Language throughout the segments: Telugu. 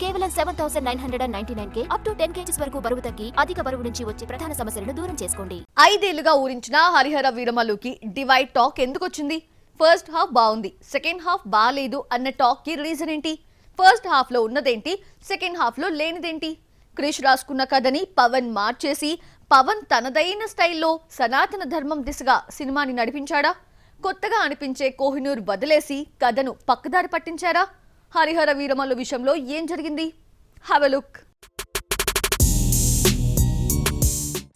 కేవలం 7,999K అప్ టు 10 kgs వరకు బరువు తగ్గి అధిక బరువు నుంచి వచ్చే ప్రధాన సమస్యలను దూరం చేసుకోండి. 5 ఏళ్లుగా ఊరించిన హరిహర వీరమల్లుకి డివైడ్ టాక్ ఎందుకు వచ్చింది? ఫస్ట్ హాఫ్ బాగుంది, సెకండ్ హాఫ్ బాలేదు అన్న టాక్ కి రీజన్ ఏంటి? ఫస్ట్ హాఫ్ లో ఉన్నదేంటి, సెకండ్ హాఫ్ లో లేనిదేంటి? క్రిష్ రాసుకున్న కథని పవన్ మార్చేసి పవన్ తనదైన స్టైల్లో సనాతన ధర్మం దిశగా సినిమాని నడిపించాడా? కొత్తగా అనిపించే కోహినూర్ వదిలేసి కథను పక్కదారి పట్టించారా? హరిహర వీరమల్లు విషయంలో ఏం జరిగింది? Have a look.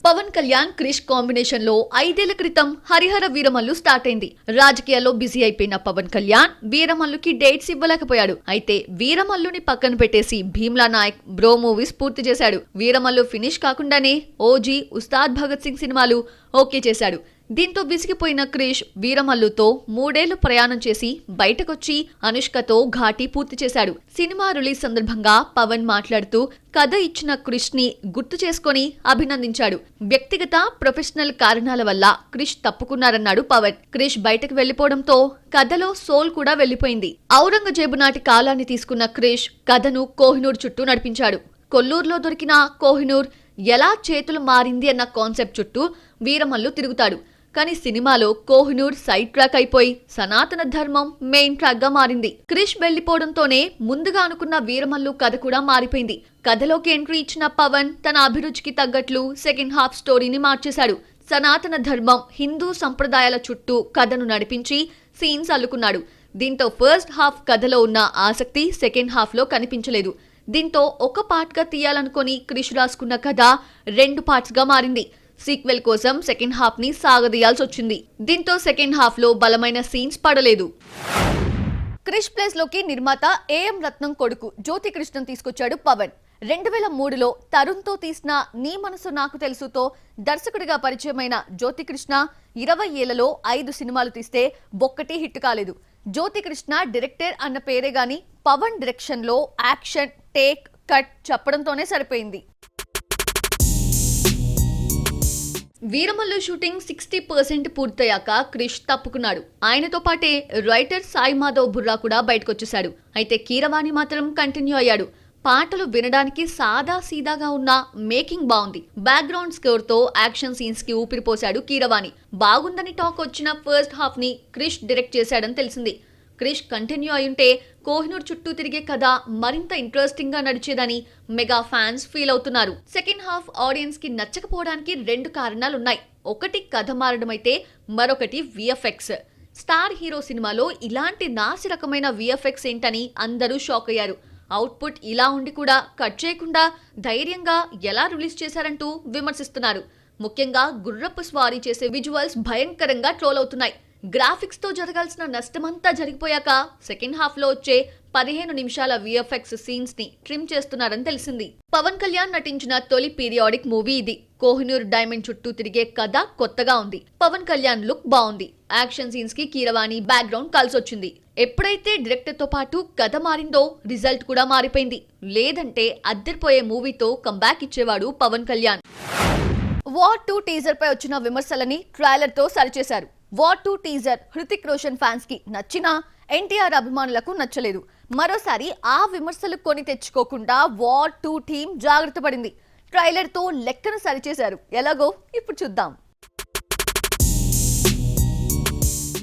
Pawan Kalyan Krish combination లో 5 ఏళ్ల క్రితం హరిహర వీరమల్లు స్టార్ట్ అయింది. రాజకీయాల్లో బిజీ అయిపోయిన పవన్ కళ్యాణ్ వీరమల్లుకి డేట్స్ ఇవ్వలేకపోయాడు. అయితే వీరమల్లుని పక్కన పెట్టేసి భీమ్లా నాయక్, బ్రో మూవీస్ పూర్తి చేశాడు. వీరమల్లు ఫినిష్ కాకుండానే ఓజీ, ఉస్తాద్ భగత్ సింగ్ సినిమాలు ఓకే చేశాడు. దీంతో విసిగిపోయిన క్రిష్ వీరమల్లుతో 3 ఏళ్లు ప్రయాణం చేసి బయటకొచ్చి అనుష్కతో ఘాటి పూర్తి చేశాడు. సినిమా రిలీజ్ సందర్భంగా పవన్ మాట్లాడుతూ కథ ఇచ్చిన క్రిష్ ని గుర్తు చేసుకొని అభినందించాడు. వ్యక్తిగత, ప్రొఫెషనల్ కారణాల వల్ల క్రిష్ తప్పుకున్నారన్నాడు పవన్. క్రిష్ బయటకు వెళ్లిపోవడంతో కథలో సోల్ కూడా వెళ్లిపోయింది. ఔరంగజేబు నాటి కాలాన్ని తీసుకున్న క్రిష్ కథను కోహినూర్ చుట్టూ నడిపించాడు. కొల్లూరులో దొరికిన కోహినూర్ ఎలా చేతులు మారింది అన్న కాన్సెప్ట్ చుట్టూ వీరమల్లు తిరుగుతాడు. కానీ సినిమాలో కోహినూర్ సైడ్ ట్రాక్ అయిపోయి సనాతన ధర్మం మెయిన్ ట్రాక్ గా మారింది. క్రిష్ వెళ్లిపోవడంతోనే ముందుగా అనుకున్న వీరమల్లు కథ కూడా మారిపోయింది. కథలోకి ఎంట్రీ ఇచ్చిన పవన్ తన అభిరుచికి తగ్గట్లు సెకండ్ హాఫ్ స్టోరీని మార్చేశాడు. సనాతన ధర్మం, హిందూ సంప్రదాయాల చుట్టూ కథను నడిపించి సీన్స్ అల్లుకున్నాడు. దీంతో ఫస్ట్ హాఫ్ కథలో ఉన్న ఆసక్తి సెకండ్ హాఫ్ లో కనిపించలేదు. దీంతో ఒక పార్ట్ గా తీయాలనుకుని క్రిష్ రాసుకున్న కథ 2 పార్ట్స్ గా మారింది. సీక్వెల్ కోసం సెకండ్ హాఫ్ ని సాగదీయాల్సి వచ్చింది. దీంతో సెకండ్ హాఫ్ లో బలమైన సీన్స్ పడలేదు. క్రిష్ ప్లేస్ లోకి నిర్మాత ఏఎం రత్నం కొడుకు జ్యోతి కృష్ణన్ తీసుకొచ్చాడు పవన్. 2003లో తరుణ్ తో తీసిన నీ మనసు నాకు తెలుసుతో దర్శకుడిగా పరిచయమైన జ్యోతి కృష్ణ 20 ఏళ్లలో 5 సినిమాలు తీస్తే ఒక్కటి హిట్ కాలేదు. జ్యోతి కృష్ణ డైరెక్టర్ అన్న పేరే గాని పవన్ డైరెక్షన్ లో యాక్షన్, టేక్, కట్ చెప్పడంతోనే సరిపోయింది. వీరమల్లు షూటింగ్ 60% పూర్తయ్యాక క్రిష్ తప్పుకున్నాడు. ఆయనతో పాటే రైటర్ సాయి మాధవ్ బుర్రా కూడా బయటకొచ్చేశాడు. అయితే కీరవాణి మాత్రం కంటిన్యూ అయ్యాడు. పాటలు వినడానికి సాదా సీదాగా ఉన్న మేకింగ్ బాగుంది. బ్యాక్గ్రౌండ్ స్కోర్ తో యాక్షన్ సీన్స్ కి ఊపిరిపోశాడు కీరవాణి. బాగుందని టాక్ వచ్చిన ఫస్ట్ హాఫ్ ని క్రిష్ డైరెక్ట్ చేశాడని తెలిసింది. క్రిష్ కంటిన్యూ అయ్యుంటే కోహినూర్ చుట్టూ తిరిగే కథ మరింత ఇంట్రెస్టింగ్ గా నడిచేదని మెగా ఫ్యాన్స్ ఫీల్ అవుతున్నారు. సెకండ్ హాఫ్ ఆడియన్స్ కి నచ్చకపోవడానికి 2 కారణాలున్నాయి. ఒకటి కథ మారడమైతే మరొకటి విఎఫ్ఎక్స్. స్టార్ హీరో సినిమాలో ఇలాంటి నాసి రకమైన విఎఫ్ఎక్స్ ఏంటని అందరూ షాక్ అయ్యారు. అవుట్పుట్ ఇలా ఉండి కూడా కట్ చేయకుండా ధైర్యంగా ఎలా రిలీజ్ చేశారంటూ విమర్శిస్తున్నారు. ముఖ్యంగా గుర్రపు స్వారీ చేసే విజువల్స్ భయంకరంగా ట్రోల్ అవుతున్నాయి. గ్రాఫిక్స్ తో జరగాల్సిన నష్టమంతా జరిగిపోయాక సెకండ్ హాఫ్ లో వచ్చే 15 నిమిషాల విఎఫ్ఎక్స్ సీన్స్ ని ట్రిమ్ చేస్తున్నారని తెలిసింది. పవన్ కళ్యాణ్ నటించిన తొలి పీరియాడిక్ మూవీ ఇది. కోహినూర్ డైమండ్ చుట్టూ తిరిగే కథ కొత్తగా ఉంది. పవన్ కళ్యాణ్ లుక్ బాగుంది. యాక్షన్ సీన్స్ కి కీరవాణి బ్యాక్గ్రౌండ్ కలిసొచ్చింది. ఎప్పుడైతే డైరెక్టర్ తో పాటు కథ మారిందో రిజల్ట్ కూడా మారిపోయింది. లేదంటే అద్దరిపోయే మూవీతో కంబ్యాక్ ఇచ్చేవాడు పవన్ కళ్యాణ్. వార్ 2 టీజర్ పై వచ్చిన విమర్శలని ట్రైలర్ తో సరిచేశారు. War 2 teaser Hrithik Roshan fans కి నచ్చినా ఎన్టీఆర్ అభిమానులకు నచ్చలేదు. మరోసారి ఆ విమర్శలు కొని తెచ్చుకోకుండా వార్ 2 టీమ్ జాగ్రత్త పడింది. ట్రైలర్ తో లెక్కను సరిచేశారు. ఎలాగో ఇప్పుడు చూద్దాం.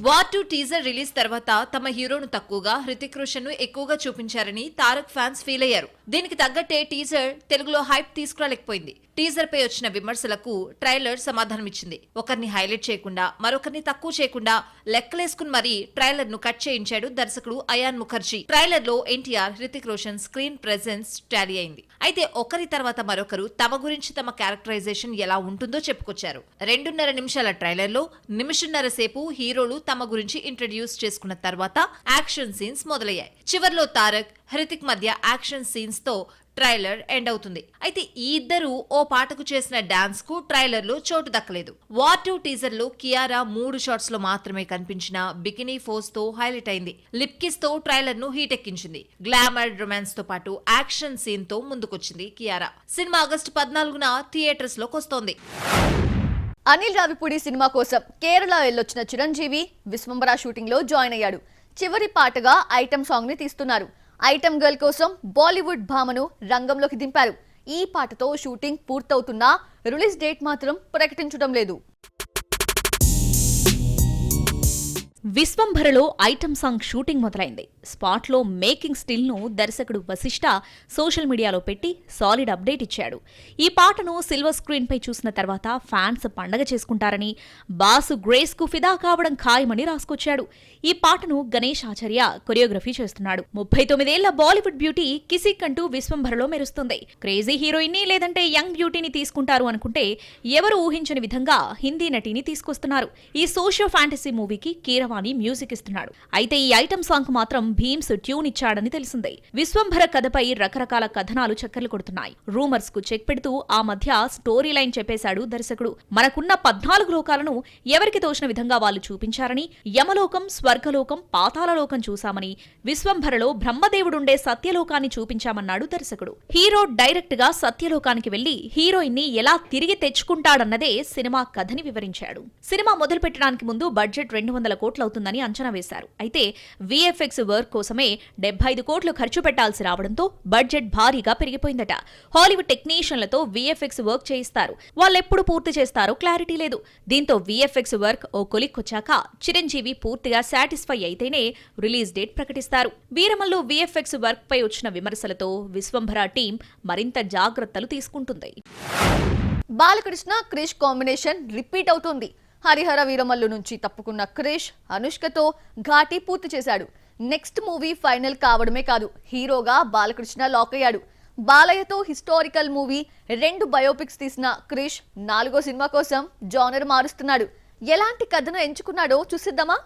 వార్ 2 టీజర్ రిలీజ్ తర్వాత తమ హీరోను తక్కువగా, హృతిక్ రోషన్ ను ఎక్కువగా చూపించారని తారక్ ఫ్యాన్స్ ఫీల్ అయ్యారు. దీనికి తగ్గట్టే టీజర్ తెలుగులో హైప్ తీసుకురాలేకపోయింది. టీజర్ పై వచ్చిన విమర్శలకు ట్రైలర్ సమాధానమిచ్చింది. ఒకరిని హైలైట్ చేయకుండా, మరొకరిని తక్కువ చేయకుండా లెక్కలేసుకుని మరీ ట్రైలర్ ను కట్ చేయించాడు దర్శకుడు అయాన్ ముఖర్జీ. ట్రైలర్ లో NTR, Hrithik Roshan screen presence Tally అయింది. అయితే ఒకరి తర్వాత మరొకరు తమ గురించి తమ క్యారెక్టరైజేషన్ ఎలా ఉంటుందో చెప్పుకొచ్చారు. 2.5 నిమిషాల ట్రైలర్ లో నిమిషన్నర సేపు హీరోలు తమ గురించి ఇంట్రడ్యూస్ చేసుకున్న తర్వాత యాక్షన్ సీన్స్ మొదలయ్యాయి. చివర్లో తారక్, హృతిక్ మధ్య యాక్షన్ సీన్స్ తో ట్రైలర్ ఎండ్ అవుతుంది. అయితే ఈ ఇద్దరు ఓ పాటకు చేసిన డాన్స్ కు ట్రైలర్ లో చోటు దక్కలేదు. వార్ 2 టీజర్ లో కియారా 3 షాట్స్ లో మాత్రమే కనిపించిన బికినీ ఫోజ్ తో హైలైట్ అయింది. లిప్ కిస్ తో ట్రైలర్ ను హీట్ ఎక్కించింది. గ్లామర్, రొమాన్స్ తో పాటు యాక్షన్ సీన్ తో ముందుకొచ్చింది కియారా. సినిమా ఆగస్టు 14న థియేటర్స్ లోకి వస్తోంది. అనిల్ రావిపూడి సినిమా కోసం కేరళ వెళ్ళొచ్చిన చిరంజీవి విశ్వంబర షూటింగ్ లో జాయిన్ అయ్యాడు. చివరి పాటగా ఐటమ్ సాంగ్ ని తీస్తున్నారు. ఐటమ్ గర్ల్ కోసం బాలీవుడ్ భామను రంగంలోకి దింపారు. ఈ పాటతో షూటింగ్ పూర్తవుతున్నా రిలీజ్ డేట్ మాత్రం ప్రకటించడం లేదు. విశ్వంభరలో ఐటమ్ సాంగ్ షూటింగ్ మొదలైంది. స్పాట్లో మేకింగ్ స్టిల్ను దర్శకుడు వశిష్ఠ సోషల్ మీడియాలో పెట్టి సాలిడ్ అప్డేట్ ఇచ్చాడు. ఈ పాటను సిల్వర్ స్క్రీన్పై చూసిన తర్వాత ఫ్యాన్స్ పండగ చేసుకుంటారని, బాసు గ్రేస్కు ఫిదా కావడం ఖాయమని రాసుకొచ్చాడు. ఈ పాటను గణేష్ ఆచార్య కొరియోగ్రఫీ చేస్తున్నాడు. 39 ఏళ్ల బాలీవుడ్ బ్యూటీ కిసిక్ అంటూ విశ్వంభరలో మెరుస్తుంది. క్రేజీ హీరోయిన్ని లేదంటే యంగ్ బ్యూటీని తీసుకుంటారు అనుకుంటే ఎవరు ఊహించని విధంగా హిందీ నటిని తీసుకొస్తున్నారు. ఈ సోషియో ఫ్యాంటసీ మూవీకి కీరవాణి మ్యూజిక్ ఇస్తున్నాడు. అయితే ఈ ఐటమ్ సాంగ్ మాత్రం భీమ్స్ ట్యూన్ ఇచ్చాడని తెలిసిందే. విశ్వంభర కథపై రకరకాల కథనాలు చక్కర్లు కొడుతున్నాయి. రూమర్స్ కు చెక్ పెడుతూ ఆ మధ్య స్టోరీ లైన్ చెప్పేశాడు దర్శకుడు. మనకున్న 14 లోకాలను ఎవరికి తోచిన విధంగా వాళ్ళు చూపించారని, యమలోకం, స్వర్గలోకం, పాతాళలోకం చూశామని, విశ్వంభరలో బ్రహ్మదేవుడుండే సత్యలోకాన్ని చూపించామన్నాడు దర్శకుడు. హీరో డైరెక్ట్ గా సత్యలోకానికి వెళ్లి హీరోయిన్ ని ఎలా తిరిగి తెచ్చుకుంటాడన్నదే సినిమా కథని వివరించాడు. సినిమా మొదలు పెట్టడానికి ముందు బడ్జెట్ 200 కోట్లు అవుతుందని అంచనా వేశారు. అయితే విఎఫ్ఎక్స్ వర్క్ కోసమే 75 కోట్లు ఖర్చు పెట్టాల్సి రావడంతో బడ్జెట్ భారీగా పెరిగిపోయిందట. హాలీవుడ్ టెక్నీషియన్లతో విఎఫ్ఎక్స్ వర్క్ చేయిస్తారు. వాళ్ళెప్పుడు పూర్తి చేస్తారో క్లారిటీ లేదు. దీంతో విఎఫ్ఎక్స్ వర్క్ ఓ కొలిక్కొచ్చాక చిరంజీవి పూర్తిగా సాటిస్ఫై అయితేనే రిలీజ్ డేట్ ప్రకటిస్తారు. వీరమల్లు విఎఫ్ఎక్స్ వర్క్ పై వచ్చిన విమర్శలతో విశ్వంభర టీం మరింత జాగ్రత్తలు తీసుకుంటుంది. బాలకృష్ణ క్రిష్ కాంబినేషన్ రిపీట్ అవుతోంది. హరిహర వీరమల్లు నుంచి తప్పుకున్న క్రిష్ అనుష్కతో ఘాటీ పూర్తి చేశాడు. నెక్స్ట్ మూవీ ఫైనల్ కావడమే కాదు, హీరోగా బాలకృష్ణ లాక్ అయ్యాడు. బాలయ్యతో హిస్టారికల్ మూవీ, 2 బయోపిక్స్ తీసిన క్రిష్ 4వ సినిమా కోసం జానర్ మారుస్తున్నాడు. ఎలాంటి కథను ఎంచుకున్నాడో చూసిద్దామా?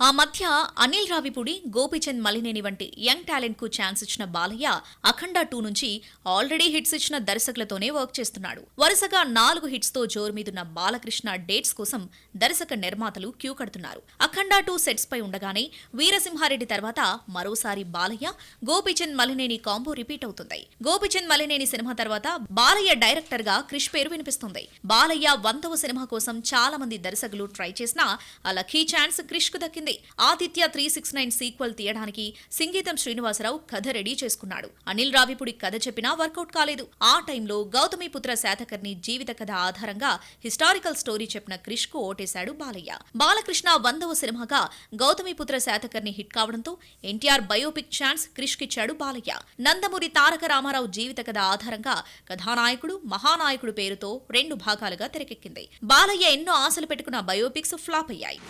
ఆ మధ్య అనిల్ రావిపూడి, గోపీచంద్ మలినేని వంటి యంగ్ టాలెంట్ కు ఛాన్స్ ఇచ్చిన బాలయ్య అఖండ 2 నుంచి ఆల్రెడీ హిట్స్ ఇచ్చిన దర్శకులతోనే వర్క్ చేస్తున్నాడు. వరుసగా 4 హిట్స్ తో జోరు మీదున్న బాలకృష్ణ డేట్స్ కోసం దర్శక నిర్మాతలు క్యూ కడుతున్నారు. అఖండ 2 సెట్స్ పై ఉండగానే వీరసింహారెడ్డి తర్వాత మరోసారి బాలయ్య, గోపీచంద్ మలినేని కాంబో రిపీట్ అవుతుంది. గోపీచంద్ మలినేని సినిమా తర్వాత బాలయ్య డైరెక్టర్ గా క్రిష్ పేరు వినిపిస్తుంది. బాలయ్య 100వ సినిమా కోసం చాలా మంది దర్శకులు ట్రై చేసినా ఆ లక్కీ ఛాన్స్ క్రిష్ కు దక్కింది. ఆదిత్య 369 సీక్వెల్ తీయడానికి సింగీతం శ్రీనివాసరావు కథ రెడీ చేసుకున్నాడు. అనిల్ రావిపూడి కథ చెప్పినా వర్కౌట్ కాలేదు. ఆ టైంలో గౌతమిపుత్ర శాతకర్ణి జీవిత కథ ఆధారంగా హిస్టారికల్ స్టోరీ చెప్పిన క్రిష్ కు ఓటేశాడు బాలయ్య. బాలకృష్ణ 100వ సినిమాగా గౌతమిపుత్ర శాతకర్ణి హిట్ కావడంతో ఎన్టీఆర్ బయోపిక్ ఛాన్స్ క్రిష్ కిచ్చాడు బాలయ్య. నందమూరి తారక రామారావు జీవిత కథ ఆధారంగా కథానాయకుడు, మహానాయకుడు పేరుతో 2 భాగాలుగా తెరకెక్కింది. బాలయ్య ఎన్నో ఆశలు పెట్టుకున్న బయోపిక్స్ ఫ్లాప్ అయ్యాయి.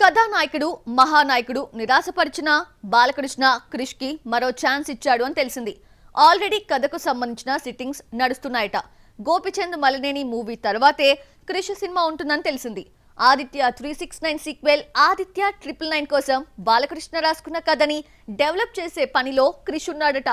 కథానాయకుడు, మహానాయకుడు నిరాశపరిచిన బాలకృష్ణ క్రిష్ కి మరో ఛాన్స్ ఇచ్చాడు అని తెలిసింది. ఆల్రెడీ కథకు సంబంధించిన సిట్టింగ్స్ నడుస్తున్నాయట. గోపిచంద్ మలినేని మూవీ తర్వాతే క్రిష్ సినిమా ఉంటుందని తెలిసింది. ఆదిత్య 369 సీక్వెల్, ఆదిత్య 999 కోసం బాలకృష్ణ రాసుకున్న కథని డెవలప్ చేసే పనిలో క్రిష్ ఉన్నాడట.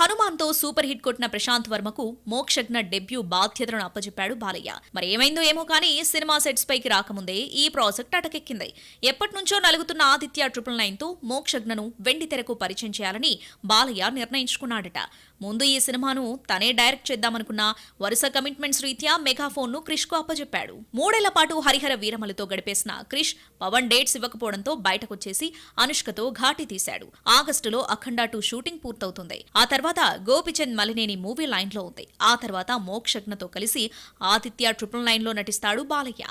హనుమాన్తో సూపర్ హిట్ కొట్టిన ప్రశాంత్ వర్మకు మోక్షజ్ఞ డెబ్యూ బాధ్యతలను అప్పచెప్పాడు బాలయ్య. మరి ఏమైందో ఏమో కానీ సినిమా సెట్స్ పైకి రాకముందే ఈ ప్రాజెక్ట్ అటకెక్కింది. ఎప్పటినుంచో నలుగుతున్న ఆదిత్య 999తో మోక్షజ్ఞను వెండి తెరకు పరిచయం చేయాలని బాలయ్య నిర్ణయించుకున్నాడట. ముందు ఈ సినిమాను తనే డైరెక్ట్ చేద్దామనుకున్న వరుస కమిట్మెంట్స్ రీత్యా మెగాఫోన్ ను క్రిష్ కు అప్పచెప్పాడు. 3 ఏళ్ల పాటు హరిహర వీరమలతో గడిపేసిన క్రిష్ పవన్ డేట్స్ ఇవ్వకపోవడంతో బయటకొచ్చేసి అనుష్కతో ఘాటీ తీశాడు. ఆగస్టులో అఖండ 2 షూటింగ్ పూర్తవుతుంది. ఆ తర్వాత గోపిచంద్ మలినేని మూవీ లైన్ లో ఉంది. ఆ తర్వాత మోక్షజ్ఞతో కలిసి ఆదిత్య 999 లో నటిస్తాడు బాలయ్య.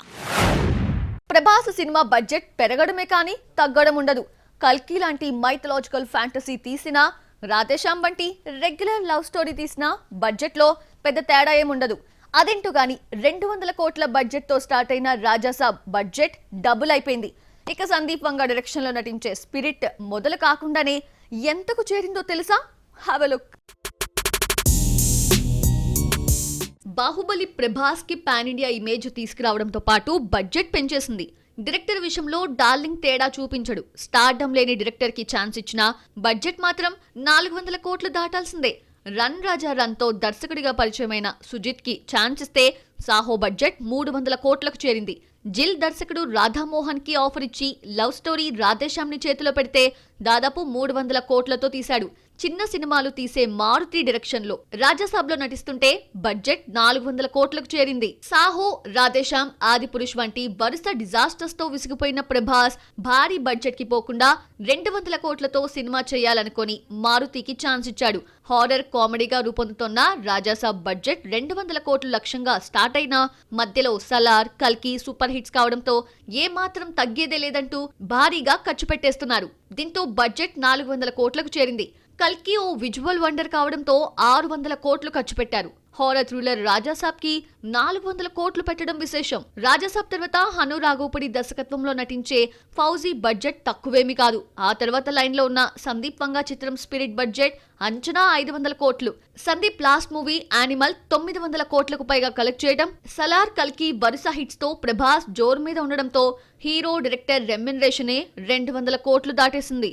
ప్రభాస్ సినిమా బడ్జెట్ పెరగడమే కానీ తగ్గడం ఉండదు. కల్కి లాంటి మైథలాజికల్ ఫ్యాంటసీ తీసినా, రాధేశ్యామ్ వంటి రెగ్యులర్ లవ్ స్టోరీ తీసినా బడ్జెట్ లో పెద్ద తేడా ఏముండదు. అదేంటో గాని 200 కోట్ల బడ్జెట్ తో స్టార్ట్ అయిన రాజాసాబ్ బడ్జెట్ డబుల్ అయిపోయింది. ఇక సందీప్ వంగ డైరెక్షన్ లో నటించే స్పిరిట్ మొదలు కాకుండానే ఎంతకు చేరిందో తెలుసా? Have a look. Baahubali Prabhas కి పాన్ ఇండియా ఇమేజ్ తీసుకురావడంతో పాటు బడ్జెట్ పెంచేసింది. డైరెక్టర్ విషయంలో డార్లింగ్ తేడా చూపించడు. స్టార్డమ్ లేని డైరెక్టర్ కి ఛాన్స్ ఇచ్చినా బడ్జెట్ మాత్రం 400 కోట్లు దాటాల్సిందే. రన్ రాజా రన్ తో దర్శకుడిగా పరిచయమైన సుజిత్ కి ఛాన్స్ ఇస్తే సాహో బడ్జెట్ 300 కోట్లకు చేరింది. జిల్ దర్శకుడు రాధామోహన్ కి ఆఫర్ ఇచ్చి లవ్ స్టోరీ రాధేశ్యామ్ ని చేతిలో పెడితే దాదాపు 300 కోట్లతో తీశాడు. చిన్న సినిమాలు తీసే మారుతి డైరెక్షన్ లో రాజాసాబ్లో నటిస్తుంటే బడ్జెట్ 400 కోట్లకు చేరింది. సాహో, రాధేశ్యామ్, ఆదిపురుష్ వంటి వరుస డిజాస్టర్స్ తో విసిగిపోయిన ప్రభాస్ భారీ బడ్జెట్ కి పోకుండా 200 కోట్లతో సినిమా చేయాలనుకొని మారుతికి ఛాన్స్ ఇచ్చాడు. హారర్ కామెడీగా రూపొందుతున్న రాజాసాబ్ బడ్జెట్ 200 కోట్ల లక్ష్యంగా స్టార్ట్ అయినా మధ్యలో సలార్, కల్కి సూపర్ హిట్స్ కావడంతో ఏమాత్రం తగ్గేదే లేదంటూ భారీగా ఖర్చు పెట్టేస్తున్నారు. దీంతో బడ్జెట్ 400 కోట్లకు చేరింది. కల్కి ఓ విజువల్ వండర్ కావడంతో 600 కోట్లు ఖర్చు పెట్టారు. హారర్ థ్రిల్లర్ రాజాసాబ్ కి 400 కోట్లు పెట్టడం విశేషం. రాజాసాబ్ తర్వాత హను రాఘోపుడి దర్శకత్వంలో నటించే ఫౌజీ బడ్జెట్ తక్కువేమీ కాదు. ఆ తర్వాత లైన్ లో ఉన్న సందీప్ వంగా చిత్రం స్పిరిట్ బడ్జెట్ అంచనా 500 కోట్లు. సందీప్ లాస్ట్ మూవీ యానిమల్ 900 కోట్లకు పైగా కలెక్ట్ చేయడం, సలార్, కల్కి వరుస హిట్స్ తో ప్రభాస్ జోరు మీద ఉండడంతో హీరో డైరెక్టర్ రెమ్యునరేషనే 200 కోట్లు దాటేసింది.